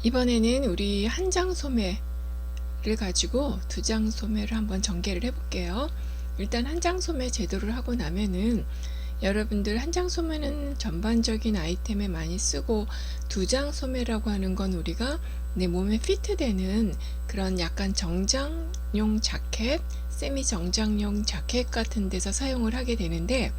이번에는 우리 한 장 소매를 가지고 두 장 소매를 한번 전개를 해 볼게요. 일단 한 장 소매 제도를 하고 나면은 여러분들 한 장 소매는 전반적인 아이템에 많이 쓰고, 두 장 소매라고 하는 건 우리가 내 몸에 피트되는 그런 약간 정장용 자켓, 세미 정장용 자켓 같은 데서 사용을 하게 되는데,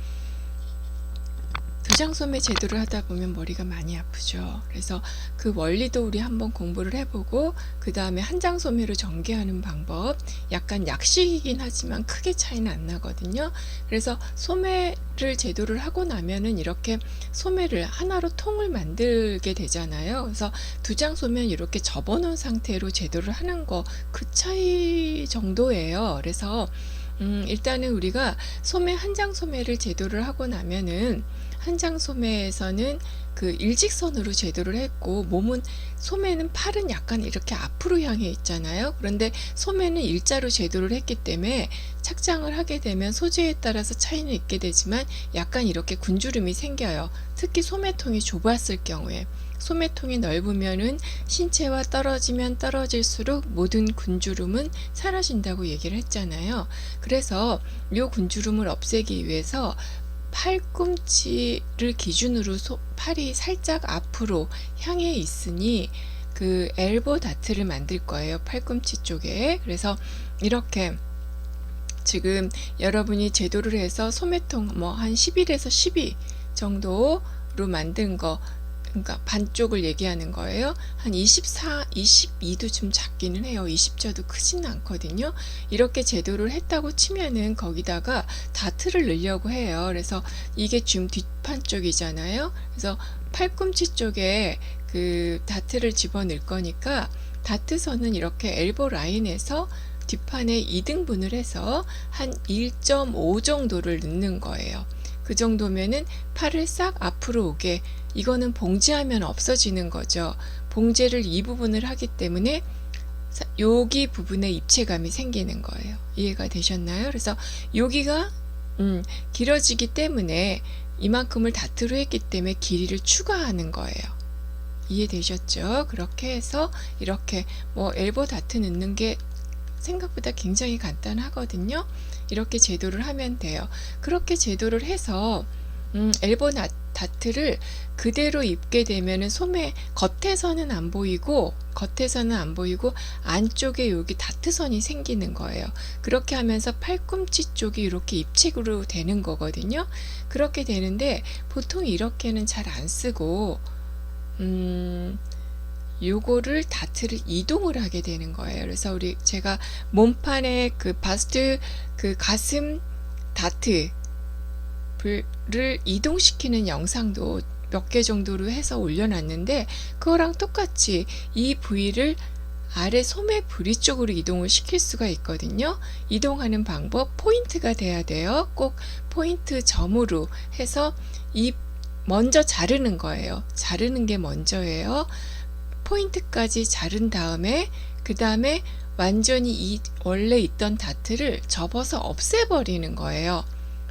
두 장 소매 제도를 하다 보면 머리가 많이 아프죠. 그래서 그 원리도 우리 한번 공부를 해보고, 그 다음에 한 장 소매로 전개하는 방법, 약간 약식이긴 하지만 크게 차이는 안 나거든요. 그래서 소매를 제도를 하고 나면은 이렇게 소매를 하나로 통을 만들게 되잖아요. 그래서 두 장 소매는 이렇게 접어놓은 상태로 제도를 하는 거, 그 차이 정도예요. 그래서 일단은 우리가 소매 한 장 소매를 제도를 하고 나면은, 한 장 소매에서는 그 일직선으로 제도를 했고, 몸은, 소매는 팔은 약간 이렇게 앞으로 향해 있잖아요. 그런데 소매는 일자로 제도를 했기 때문에 착장을 하게 되면 소재에 따라서 차이는 있게 되지만 약간 이렇게 군주름이 생겨요. 특히 소매통이 좁았을 경우에. 소매통이 넓으면은 신체와 떨어지면 떨어질수록 모든 군주름은 사라진다고 얘기를 했잖아요. 그래서 이 군주름을 없애기 위해서 팔꿈치를 기준으로 팔이 살짝 앞으로 향해 있으니 그 엘보 다트를 만들 거예요. 팔꿈치 쪽에. 그래서 이렇게 지금 여러분이 제도를 해서 소매통 한 11에서 12 정도로 만든 거, 그러니까 반쪽을 얘기하는 거예요. 한 24, 22도 좀 작기는 해요. 20자도 크지는 않거든요. 이렇게 제도를 했다고 치면은 거기다가 다트를 넣으려고 해요. 그래서 이게 지금 뒷판 쪽이잖아요. 그래서 팔꿈치 쪽에 그 다트를 집어넣을 거니까, 다트선은 이렇게 엘보 라인에서 뒷판에 2등분을 해서 한 1.5 정도를 넣는 거예요. 그 정도면은 팔을 싹 앞으로 오게, 이거는 봉제하면 없어지는 거죠. 봉제를 이 부분을 하기 때문에 여기 부분에 입체감이 생기는 거예요. 이해가 되셨나요? 그래서 여기가 길어지기 때문에 이만큼을 다트로 했기 때문에 길이를 추가하는 거예요. 이해되셨죠? 그렇게 해서 이렇게 엘보 다트 넣는 게 생각보다 굉장히 간단하거든요. 이렇게 제도를 하면 돼요. 그렇게 제도를 해서 엘보 다트를 그대로 입게 되면은 소매 겉에서는 안 보이고 안쪽에 여기 다트선이 생기는 거예요. 그렇게 하면서 팔꿈치 쪽이 이렇게 입체구로 되는 거거든요. 그렇게 되는데 보통 이렇게는 잘 안 쓰고 요거를 다트를 이동을 하게 되는 거예요. 그래서 제가 몸판에 그 바스트, 그 가슴 다트를 이동시키는 영상도 몇 개 정도로 해서 올려놨는데, 그거랑 똑같이 이 부위를 아래 소매 부리 쪽으로 이동을 시킬 수가 있거든요. 이동하는 방법, 포인트가 돼야 돼요. 꼭 포인트 점으로 해서 먼저 자르는 거예요. 자르는 게 먼저예요. 포인트까지 자른 다음에, 그 다음에 완전히 원래 있던 다트를 접어서 없애버리는 거예요.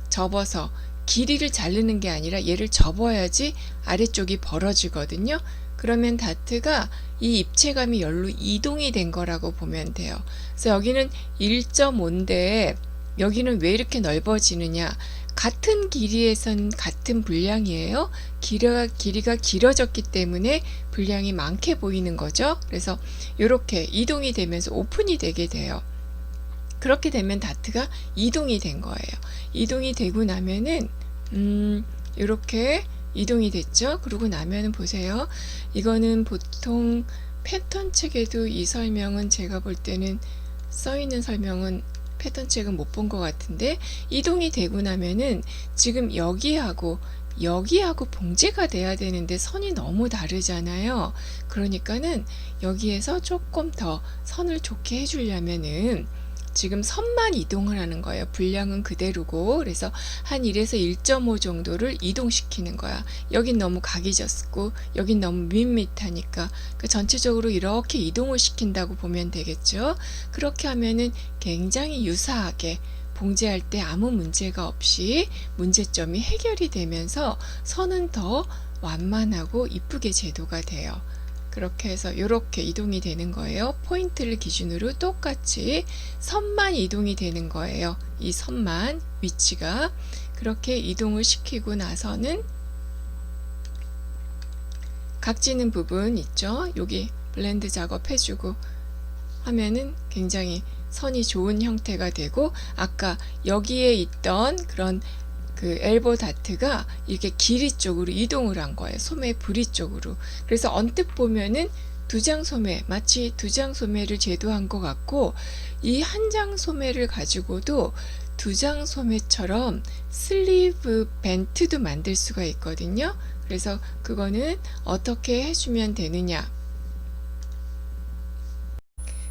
접어서 길이를 자르는 게 아니라 얘를 접어야지 아래쪽이 벌어지거든요. 그러면 다트가 이 입체감이 열로 이동이 된 거라고 보면 돼요. 그래서 여기는 1.5인데 여기는 왜 이렇게 넓어지느냐, 같은 길이에선 같은 분량이에요. 길이가 길어졌기 때문에 분량이 많게 보이는 거죠. 그래서 이렇게 이동이 되면서 오픈이 되게 돼요. 그렇게 되면 다트가 이동이 된 거예요. 이동이 되고 나면은 이렇게 이동이 됐죠. 그러고 나면은 보세요. 이거는 보통 패턴 책에도 이 설명은, 제가 볼 때는 써있는 설명은 패턴 책은 못 본 것 같은데, 이동이 되고 나면은 지금 여기하고 봉제가 돼야 되는데 선이 너무 다르잖아요. 그러니까는 여기에서 조금 더 선을 좋게 해주려면은 지금 선만 이동을 하는 거예요. 분량은 그대로고. 그래서 한 1에서 1.5 정도를 이동시키는 거야. 여긴 너무 각이 졌고 여긴 너무 밋밋하니까 전체적으로 이렇게 이동을 시킨다고 보면 되겠죠. 그렇게 하면은 굉장히 유사하게 봉제할 때 아무 문제가 없이 문제점이 해결이 되면서 선은 더 완만하고 이쁘게 제도가 돼요. 그렇게 해서 이렇게 이동이 되는 거예요. 포인트를 기준으로 똑같이 선만 이동이 되는 거예요. 이 선만 위치가 그렇게 이동을 시키고 나서는 각지는 부분 있죠. 여기 블렌드 작업해주고 하면은 굉장히 선이 좋은 형태가 되고 아까 여기에 있던 그런 그 엘보 다트가 이렇게 길이 쪽으로 이동을 한 거예요. 소매 부리 쪽으로. 그래서 언뜻 보면은 두 장 소매, 마치 두 장 소매를 제도한 것 같고 이 한 장 소매를 가지고도 두 장 소매처럼 슬리브 벤트도 만들 수가 있거든요. 그래서 그거는 어떻게 해주면 되느냐.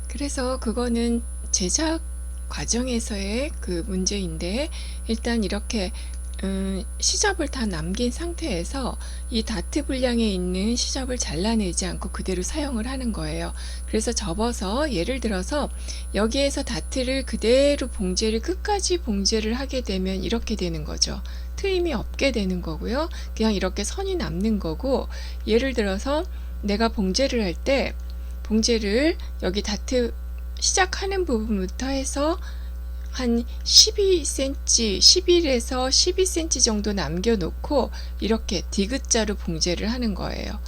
그래서 그거는 제작 과정에서의 그 문제인데 일단 이렇게 시접을 다 남긴 상태에서 이 다트 분량에 있는 시접을 잘라내지 않고 그대로 사용을 하는 거예요. 그래서 접어서 예를 들어서 여기에서 다트를 그대로 봉제를 끝까지 봉제를 하게 되면 이렇게 되는 거죠. 트임이 없게 되는 거고요. 그냥 이렇게 선이 남는 거고 예를 들어서 내가 봉제를 할 때 봉제를 여기 다트 시작하는 부분부터 해서 한 12cm, 11에서 12cm 정도 남겨놓고 이렇게 디귿자로 봉제를 하는 거예요.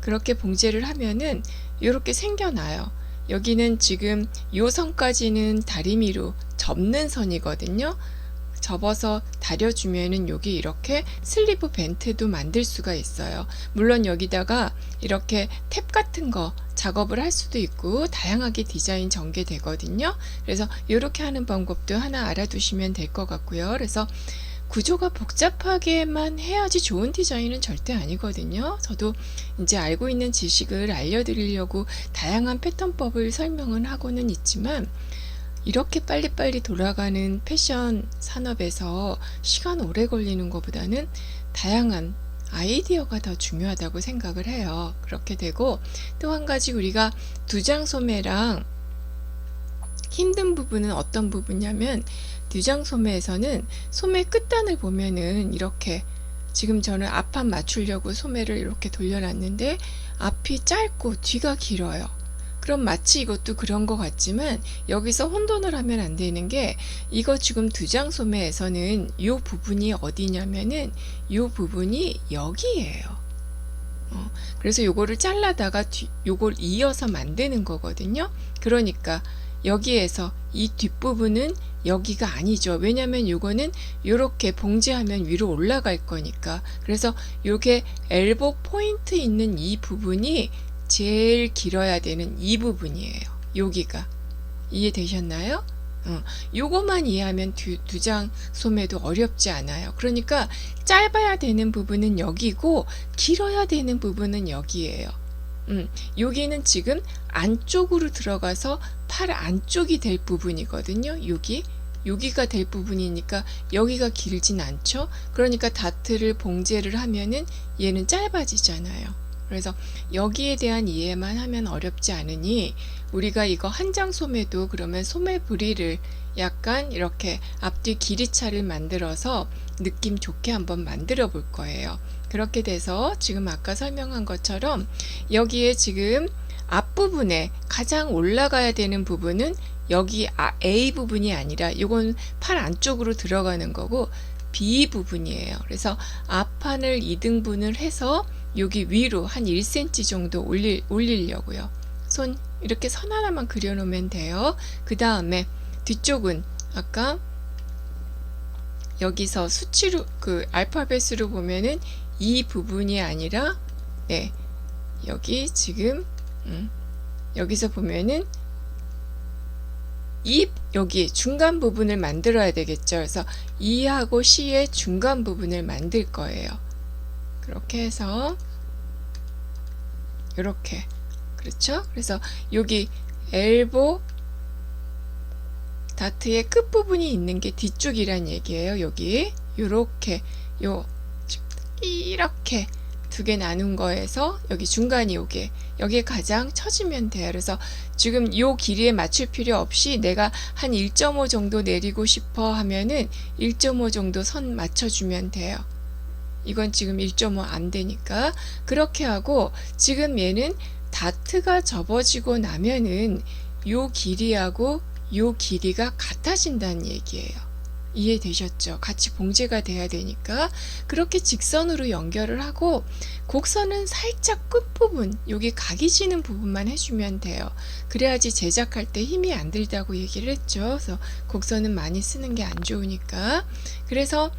그렇게 봉제를 하면은 이렇게 생겨나요. 여기는 지금 요 선까지는 다리미로 접는 선이거든요. 접어서 다려주면은 여기 이렇게 슬리브 벤트도 만들 수가 있어요. 물론 여기다가 이렇게 탭 같은 거 작업을 할 수도 있고 다양하게 디자인 전개되거든요. 그래서 이렇게 하는 방법도 하나 알아두시면 될 것 같고요. 그래서 구조가 복잡하게만 해야지 좋은 디자인은 절대 아니거든요. 저도 이제 알고 있는 지식을 알려드리려고 다양한 패턴법을 설명은 하고는 있지만 이렇게 빨리빨리 돌아가는 패션 산업에서 시간 오래 걸리는 것보다는 다양한 아이디어가 더 중요하다고 생각을 해요. 그렇게 되고 또 한 가지 우리가 두 장 소매랑 힘든 부분은 어떤 부분이냐면 두 장 소매에서는 소매 끝단을 보면은 이렇게 지금 저는 앞판 맞추려고 소매를 이렇게 돌려놨는데 앞이 짧고 뒤가 길어요. 그럼 마치 이것도 그런 것 같지만 여기서 혼돈을 하면 안 되는 게 이거 지금 두 장 소매에서는 이 부분이 어디냐면은 이 부분이 여기예요. 그래서 요거를 잘라다가 요걸 이어서 만드는 거거든요. 그러니까 여기에서 이 뒷부분은 여기가 아니죠. 왜냐면 요거는 요렇게 봉제하면 위로 올라갈 거니까. 그래서 요게 엘보 포인트 있는 이 부분이 제일 길어야 되는 이 부분이에요. 여기가 이해되셨나요? 요거만 이해하면 두 장 소매도 어렵지 않아요. 그러니까 짧아야 되는 부분은 여기고 길어야 되는 부분은 여기예요. 여기는 지금 안쪽으로 들어가서 팔 안쪽이 될 부분이거든요. 여기가 될 부분이니까 여기가 길진 않죠. 그러니까 다트를 봉제를 하면은 얘는 짧아지잖아요. 그래서 여기에 대한 이해만 하면 어렵지 않으니 우리가 이거 한 장 소매도 그러면 소매 부리를 약간 이렇게 앞뒤 길이차를 만들어서 느낌 좋게 한번 만들어 볼 거예요. 그렇게 돼서 지금 아까 설명한 것처럼 여기에 지금 앞부분에 가장 올라가야 되는 부분은 여기 A 부분이 아니라 이건 팔 안쪽으로 들어가는 거고 B 부분이에요. 그래서 앞판을 2등분을 해서 여기 위로 한 1cm 정도 올리려고요. 손 이렇게 선 하나만 그려 놓으면 돼요. 그 다음에 뒤쪽은 아까 여기서 수치로 그 알파벳으로 보면은 이 부분이 아니라 여기 지금 여기서 보면은 여기 중간 부분을 만들어야 되겠죠. 그래서 E하고 C의 중간 부분을 만들 거예요. 그렇게 해서 이렇게 그렇죠? 그래서 여기 엘보 다트의 끝부분이 있는 게 뒤쪽이란 얘기예요. 여기 요렇게 이렇게 두 개 나눈 거에서 여기 중간이 여기에 가장 처지면 돼요. 그래서 지금 요 길이에 맞출 필요 없이 내가 한 1.5 정도 내리고 싶어 하면은 1.5 정도 선 맞춰주면 돼요. 이건 지금 1.5 안 되니까 그렇게 하고 지금 얘는 다트가 접어지고 나면은 요 길이하고 요 길이가 같아진다는 얘기예요. 이해되셨죠? 같이 봉제가 돼야 되니까 그렇게 직선으로 연결을 하고, 곡선은 살짝 끝부분, 여기 각이 지는 부분만 해주면 돼요. 그래야지 제작할 때 힘이 안 들다고 얘기를 했죠. 그래서 곡선은 많이 쓰는 게 안 좋으니까. 그래서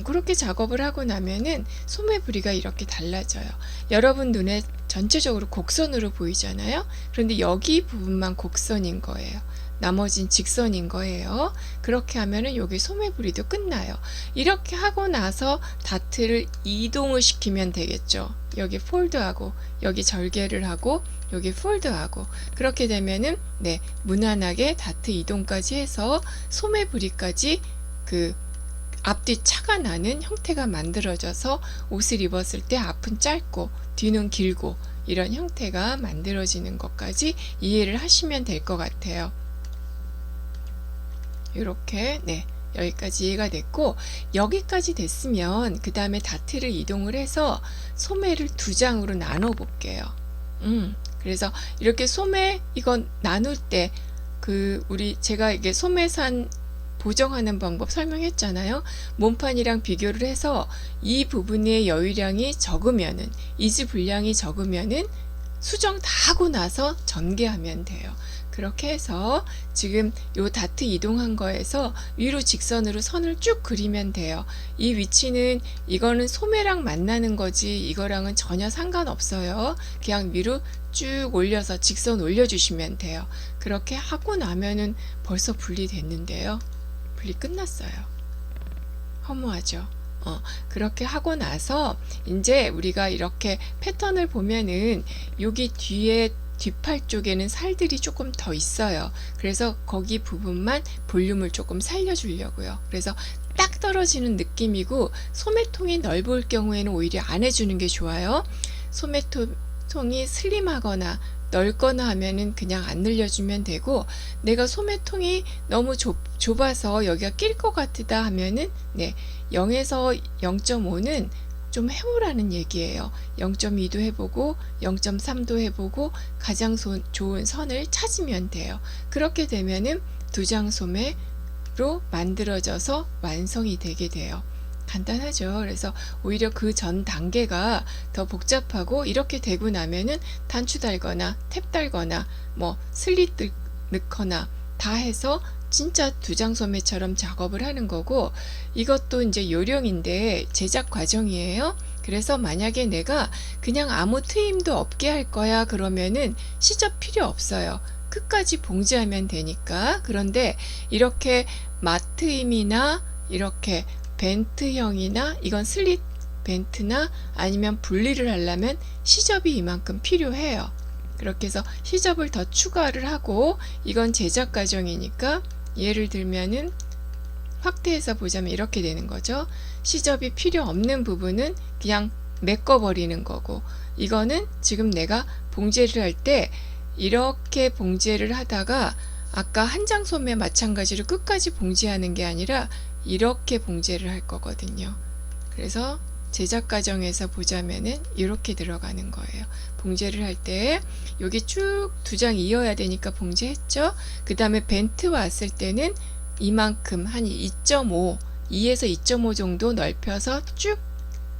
그렇게 작업을 하고 나면은 소매 부리가 이렇게 달라져요. 여러분 눈에 전체적으로 곡선으로 보이잖아요. 그런데 여기 부분만 곡선인 거예요. 나머진 직선인 거예요. 그렇게 하면은 여기 소매 부리도 끝나요. 이렇게 하고 나서 다트를 이동을 시키면 되겠죠. 여기 폴드하고 여기 절개를 하고 여기 폴드하고, 그렇게 되면은 무난하게 다트 이동까지 해서 소매 부리까지 그 앞뒤 차가 나는 형태가 만들어져서 옷을 입었을 때 앞은 짧고 뒤는 길고 이런 형태가 만들어지는 것까지 이해를 하시면 될 것 같아요. 이렇게 여기까지 이해가 됐고, 여기까지 됐으면 그 다음에 다트를 이동을 해서 소매를 두 장으로 나눠 볼게요. 그래서 이렇게 소매 이건 나눌 때 제가 이게 소매산 보정하는 방법 설명했잖아요. 몸판이랑 비교를 해서 이 부분의 여유량이 적으면은, 이지 분량이 적으면은 수정 다 하고 나서 전개하면 돼요. 그렇게 해서 지금 요 다트 이동한 거에서 위로 직선으로 선을 쭉 그리면 돼요. 이 위치는 이거는 소매랑 만나는 거지 이거랑은 전혀 상관없어요. 그냥 위로 쭉 올려서 직선 올려주시면 돼요. 그렇게 하고 나면은 벌써 분리됐는데요. 분리 끝났어요. 허무하죠. 그렇게 하고 나서 이제 우리가 이렇게 패턴을 보면은 여기 뒤에 뒷팔 쪽에는 살들이 조금 더 있어요. 그래서 거기 부분만 볼륨을 조금 살려주려고요. 그래서 딱 떨어지는 느낌이고, 소매통이 넓을 경우에는 오히려 안 해주는 게 좋아요. 소매통이 슬림하거나 넓거나 하면은 그냥 안 늘려주면 되고, 내가 소매통이 너무 좁아서 여기가 낄 것 같다 하면은 0에서 0.5는 좀 해보라는 얘기예요. 0.2도 해보고 0.3도 해보고 가장 좋은 선을 찾으면 돼요. 그렇게 되면은 두 장 소매로 만들어져서 완성이 되게 돼요. 간단하죠. 그래서 오히려 그 전 단계가 더 복잡하고, 이렇게 되고 나면은 단추 달거나 탭 달거나 뭐 슬릿 넣거나 다 해서 진짜 두 장 소매처럼 작업을 하는 거고, 이것도 이제 요령인데 제작 과정이에요. 그래서 만약에 내가 그냥 아무 트임도 없게 할 거야 그러면은 시접 필요 없어요. 끝까지 봉제하면 되니까. 그런데 이렇게 마트임이나 이렇게 벤트형이나 이건 슬릿 벤트나 아니면 분리를 하려면 시접이 이만큼 필요해요. 그렇게 해서 시접을 더 추가를 하고, 이건 제작 과정이니까 예를 들면은 확대해서 보자면 이렇게 되는 거죠. 시접이 필요 없는 부분은 그냥 메꿔 버리는 거고, 이거는 지금 내가 봉제를 할 때 이렇게 봉제를 하다가 아까 한 장 소매 마찬가지로 끝까지 봉제하는 게 아니라 이렇게 봉제를 할 거거든요. 그래서 제작 과정에서 보자면은 이렇게 들어가는 거예요. 봉제를 할 때 여기 쭉 두 장 이어야 되니까 봉제했죠. 그 다음에 벤트 왔을 때는 이만큼 한 2.5, 2에서 2.5 정도 넓혀서 쭉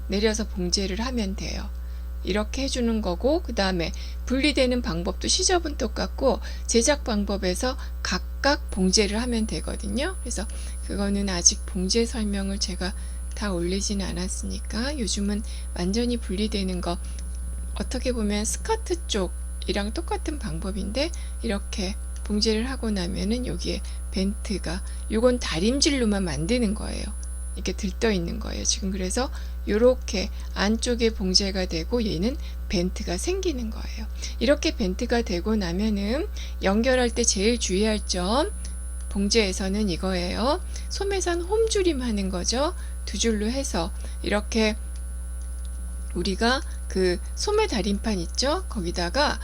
내려서 봉제를 하면 돼요. 이렇게 해주는 거고, 그 다음에 분리되는 방법도 시접은 똑같고 제작 방법에서 각각 봉제를 하면 되거든요. 그래서 그거는 아직 봉제 설명을 제가 다 올리진 않았으니까, 요즘은 완전히 분리되는 거, 어떻게 보면 스커트 쪽이랑 똑같은 방법인데 이렇게 봉제를 하고 나면은 여기에 벤트가, 요건 다림질로만 만드는 거예요. 이렇게 들떠 있는 거예요. 지금 그래서 이렇게 안쪽에 봉제가 되고 얘는 벤트가 생기는 거예요. 이렇게 벤트가 되고 나면은 연결할 때 제일 주의할 점, 봉제에서는 이거예요. 소매산 홈줄임 하는 거죠. 두 줄로 해서 이렇게 우리가 그 소매 다림판 있죠? 거기다가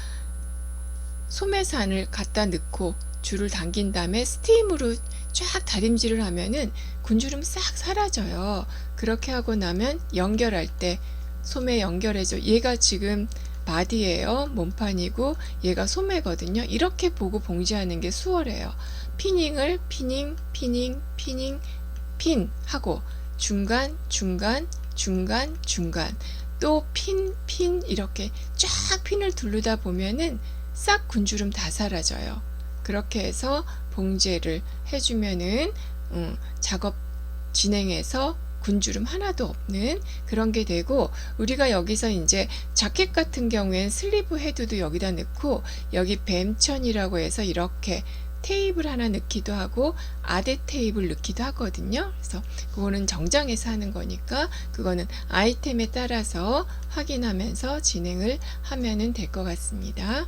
소매산을 갖다 넣고 줄을 당긴 다음에 스팀으로 쫙 다림질을 하면은 군주름 싹 사라져요. 그렇게 하고 나면 연결할 때 소매 연결해줘. 얘가 지금 바디예요. 몸판이고 얘가 소매거든요. 이렇게 보고 봉제하는 게 수월해요. 피닝을 피닝, 피닝, 피닝, 핀 하고 중간, 중간, 중간, 중간 또 핀, 핀 이렇게 쫙 핀을 두르다 보면은 싹 군주름 다 사라져요. 그렇게 해서 봉제를 해주면은 작업 진행해서 군주름 하나도 없는 그런 게 되고, 우리가 여기서 이제 자켓 같은 경우엔 슬리브 헤드도 여기다 넣고 여기 뱀천이라고 해서 이렇게 테이블 하나 넣기도 하고 아대 테이블 넣기도 하거든요. 그래서 그거는 정장에서 하는 거니까 그거는 아이템에 따라서 확인하면서 진행을 하면은 될 것 같습니다.